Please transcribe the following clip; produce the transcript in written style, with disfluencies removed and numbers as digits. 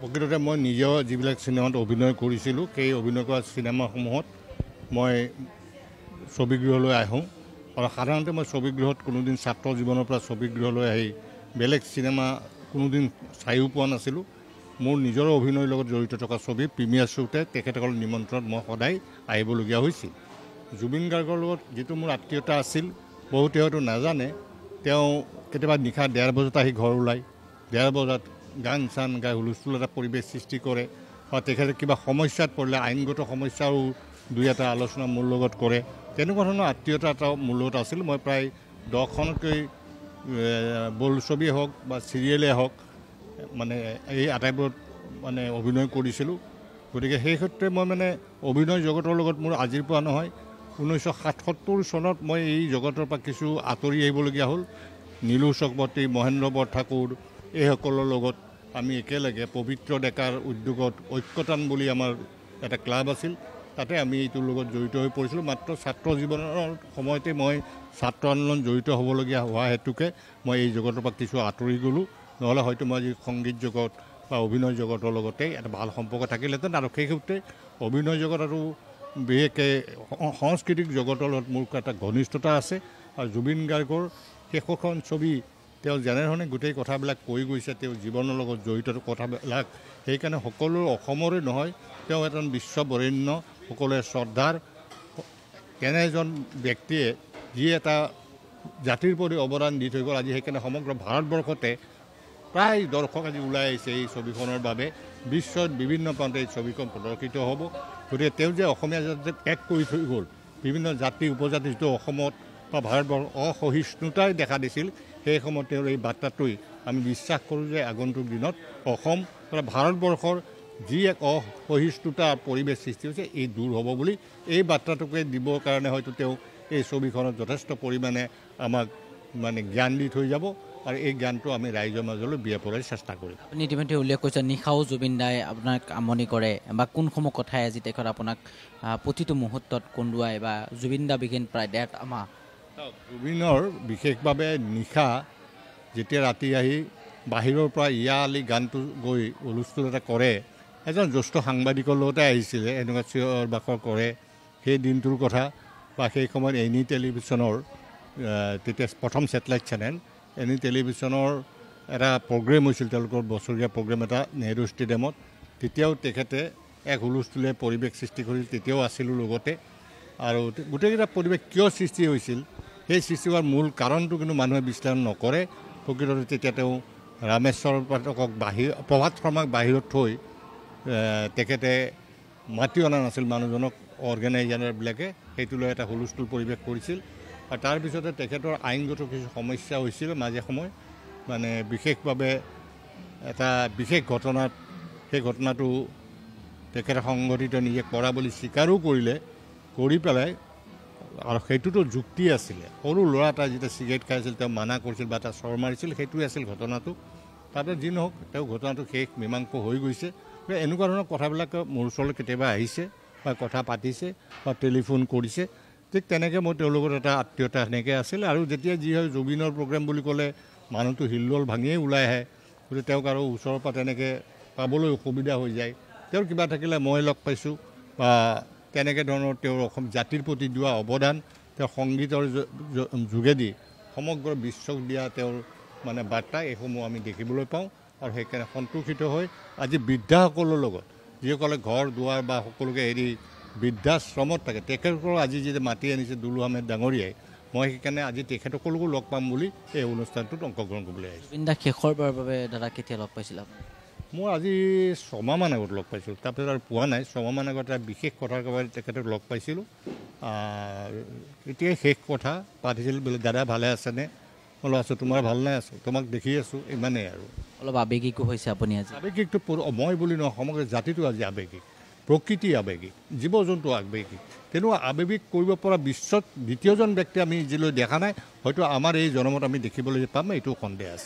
প্ৰকৃততে মই নিজেও যিবিলাক চিনেমাত অভিনয় কৰিছিলোঁ সেই অভিনয় কৰা চিনেমাসমূহত মই ছবিগৃহলৈ আহোঁ আৰু সাধাৰণতে মই ছবিগৃহত কোনোদিন ছাত্ৰ জীৱনৰ পৰা ছবিগৃহলৈ আহি বেলেগ চিনেমা কোনোদিন চায়ো পোৱা নাছিলোঁ। মোৰ নিজৰ অভিনয়ৰ লগত জড়িত থকা ছবি প্ৰিমিয়াৰ শ্বুতে তেখেতসকলৰ নিমন্ত্ৰণত মই সদায় আহিবলগীয়া হৈছিল। জুবিন গাৰ্গৰ লগত যিটো মোৰ আত্মীয়তা আছিল বহুতে হয়তো নাজানে, তেওঁ কেতিয়াবা নিশা 1:30 বজাত আহি ঘৰ ওলায়, 1:30 বজাত গান চান গাই হুলস্থুল এটা পৰিৱেশ সৃষ্টি কৰে বা তেখেতে কিবা সমস্যাত পৰিলে আইনগত সমস্যাও দুই এটা আলোচনা মোৰ লগত কৰে। তেনেকুৱা ধৰণৰ আত্মীয়তা এটা মোৰ লগত আছিল। মই প্ৰায় 10খনতকৈ বোলছবিয়ে হওক বা চিৰিয়েলেই হওক মানে এই আটাইবোৰত মানে অভিনয় কৰিছিলোঁ। গতিকে সেই ক্ষেত্ৰে মই মানে অভিনয় জগতৰ লগত মোৰ আজিৰ পৰা নহয়, 1977 চনত মই এই জগতৰ পৰা কিছু আঁতৰি আহিবলগীয়া হ'ল। নীলু চক্ৰৱৰ্তী, মহেন্দ্ৰ বৰঠাকুৰ এইসকলৰ লগত আমি একেলগে পবিত্ৰ ডেকাৰ উদ্যোগত ঐক্যতান বুলি আমাৰ এটা ক্লাব আছিল, তাতে আমি এইটোৰ লগত জড়িত হৈ পৰিছিলোঁ। মাত্ৰ ছাত্ৰ জীৱনৰ সময়তে মই ছাত্ৰ আন্দোলন জড়িত হ'বলগীয়া হোৱা হেতুকে মই এই জগতৰ পৰা কিছু আঁতৰি গ'লোঁ। নহ'লে হয়তো মই আজি সংগীত জগত বা অভিনয় জগতৰ লগতে এটা ভাল সম্পৰ্ক থাকিলেহেঁতেন। আৰু সেই সূত্ৰে অভিনয় জগত আৰু বিশেষকৈ সাংস্কৃতিক জগতৰ লগত মোৰ এটা ঘনিষ্ঠতা আছে। আৰু জুবিন গাৰ্গৰ শেষৰখন ছবি তেওঁ যেনেধৰণে গোটেই কথাবিলাক কৈ গৈছে, তেওঁ জীৱনৰ লগত জড়িত কথাবিলাক, সেইকাৰণে সকলো অসমৰে নহয়, তেওঁ এজন বিশ্ববৰেণ্য সকলোৱে শ্ৰদ্ধাৰ তেনে এজন ব্যক্তিয়ে যি এটা জাতিৰ প্ৰতি অৱদান দি থৈ গ'ল। আজি সেইকাৰণে সমগ্ৰ ভাৰতবৰ্ষতে প্ৰায় দৰ্শক আজি ওলাই আহিছে এই ছবিখনৰ বাবে। বিশ্বত বিভিন্ন প্ৰান্তে এই ছবিখন প্ৰদৰ্শিত হ'ব। গতিকে তেওঁ যে অসমীয়া জাতিক এক কৰি থৈ গ'ল, বিভিন্ন জাতি উপজাতি যিটো অসমত বা ভাৰতবৰ্ষৰ অসহিষ্ণুতাই দেখা দিছিল, সেই সময়ত তেওঁৰ এই বাৰ্তাটোৱে আমি বিশ্বাস কৰোঁ যে আগন্তুক দিনত অসম তথা ভাৰতবৰ্ষৰ যি এক অসহিষ্ণুতাৰ পৰিৱেশ সৃষ্টি হৈছে এই দূৰ হ'ব বুলি এই বাৰ্তাটোকে দিবৰ কাৰণে হয়তো তেওঁ এই ছবিখনত যথেষ্ট পৰিমাণে আমাক মানে জ্ঞান দি থৈ যাব। আৰু এই জ্ঞানটো আমি ৰাইজৰ মাজলৈ বিয়পাবলৈ চেষ্টা কৰিম। আপুনি ইতিমধ্যে উল্লেখ কৰিছে নিশাও জুবিন দাই আপোনাক আমনি কৰে বা কোনসমূহ কথাই আজি তেখেত আপোনাক প্ৰতিটো মুহূৰ্তত কন্দুৱাই বা জুবিন দা বিগিন প্ৰায় 1.5 মাহ। জুবিনৰ বিশেষভাৱে নিশা যেতিয়া ৰাতি আহি বাহিৰৰ পৰা ইয়া আলি গানটো গৈ হুলস্থুল এটা কৰে, এজন জ্যেষ্ঠ সাংবাদিকৰ লগতে আহিছিলে, এনেকুৱা চিঞৰ বাখৰ কৰে সেই দিনটোৰ কথা। বা সেই সময়ত এনি টেলিভিশ্যনৰ তেতিয়া প্ৰথম ছেটেলাইট চেনেল এনি টেলিভিশ্যনৰ এটা প্ৰগ্ৰেম হৈছিল, তেওঁলোকৰ বছৰীয়া প্ৰগ্ৰেম এটা নেহৰু ষ্টেডিয়ামত। তেতিয়াও তেখেতে এক হুলস্থুলীয়া পৰিৱেশ সৃষ্টি কৰিছিল, তেতিয়াও আছিলোঁ লগতে। আৰু গোটেইকেইটা পৰিৱেশ কিয় সৃষ্টি হৈছিল, সেই সৃষ্টি হোৱাৰ মূল কাৰণটো কিন্তু মানুহে বিশ্লেষণ নকৰে। প্ৰকৃততে তেতিয়া তেওঁ ৰামেশ্বৰ পাঠকক প্ৰভাত শৰ্মাক বাহিৰত থৈ তেখেতে মাতি অনা নাছিল মানুহজনক, অৰ্গেনাইজাৰবিলাকে সেইটো লৈ এটা হুলস্থুল পৰিৱেশ কৰিছিল। আৰু তাৰপিছতে তেখেতৰ আইনগত কিছু সমস্যা হৈছিল মাজে সময়, মানে বিশেষভাৱে এটা বিশেষ ঘটনাত সেই ঘটনাটো তেখেতে সংঘটিত নিজে কৰা বুলি স্বীকাৰো কৰিলে, কৰি পেলাই। আৰু সেইটোতো যুক্তি আছিলে, সৰু ল'ৰা এটা যেতিয়া চিগাৰেট খাইছিল তেওঁ মানা কৰিছিল বা এটা চৰ মাৰিছিল, সেইটোৱে আছিল ঘটনাটো। তাতে যি নহওক তেওঁ ঘটনাটো শেষ মীমাংস হৈ গৈছে। এনেকুৱা ধৰণৰ কথাবিলাক মোৰ ওচৰলৈ কেতিয়াবা আহিছে বা কথা পাতিছে বা টেলিফোন কৰিছে। ঠিক তেনেকৈ মই তেওঁলোকৰ এটা আত্মীয়তা সেনেকৈ আছিল। আৰু যেতিয়া যি হয় জুবিনৰ প্ৰগ্ৰেম বুলি ক'লে মানুহটো হিল্লোল ভাঙিয়েই ওলাই আহে, গতিকে তেওঁক আৰু ওচৰৰ পৰা তেনেকৈ পাবলৈ অসুবিধা হৈ যায়। তেওঁৰ কিবা থাকিলে মই লগ পাইছোঁ বা তেনেকৈ ধৰণৰ তেওঁৰ অসম জাতিৰ প্ৰতি দিয়া অৱদান, তেওঁৰ সংগীতৰ যোগেদি সমগ্ৰ বিশ্বক দিয়া তেওঁৰ মানে বাৰ্তা, এইসমূহ আমি দেখিবলৈ পাওঁ। আৰু সেইকাৰণে সন্তোষিত হৈ আজি বৃদ্ধাসকলৰ লগত, যিসকলে ঘৰ দুৱাৰ বা সকলোকে এৰি বৃদ্ধাশ্ৰমত থাকে, তেখেতসকলক আজি যেতিয়া মাতি আনিছে দুলু আহমেদ ডাঙৰীয়াই, মই সেইকাৰণে আজি তেখেতসকলকো লগ পাম বুলি এই অনুষ্ঠানটোত অংশগ্ৰহণ কৰিবলৈ আহিছোঁ। জুবিন দা শেষৰবাৰৰ বাবে দাদা কেতিয়া লগ পাইছিল আপুনি? মই আজি 6 মাহমান আগত লগ পাইছিলোঁ, তাৰপিছত আৰু পোৱা নাই। 6 মাহমান আগত এটা বিশেষ কথাৰ কাৰণে তেখেতক লগ পাইছিলোঁ। এতিয়াই শেষ কথা পাতিছিল বোলে, দাদা ভালে আছেনে? মই আছোঁ, তোমাৰ ভাল নাই? আছোঁ, তোমাক দেখি আছোঁ, ইমানেই আৰু। অলপ আৱেগিকো হৈছে আপুনি আজি? আৱেগিকটো মই বুলি নহয়, সমগ্ৰ জাতিটো আজি আৱেগিক, প্ৰকৃতি আৱেগিক, জীৱ জন্তু আৱেগিক। তেনেকুৱা আৱেগিক কৰিব পৰা বিশ্বত দ্বিতীয়জন ব্যক্তি আমি যিলৈ দেখা নাই, হয়তো আমাৰ এই জনমত আমি দেখিবলৈ পাম, এইটো সন্দেহ আছে।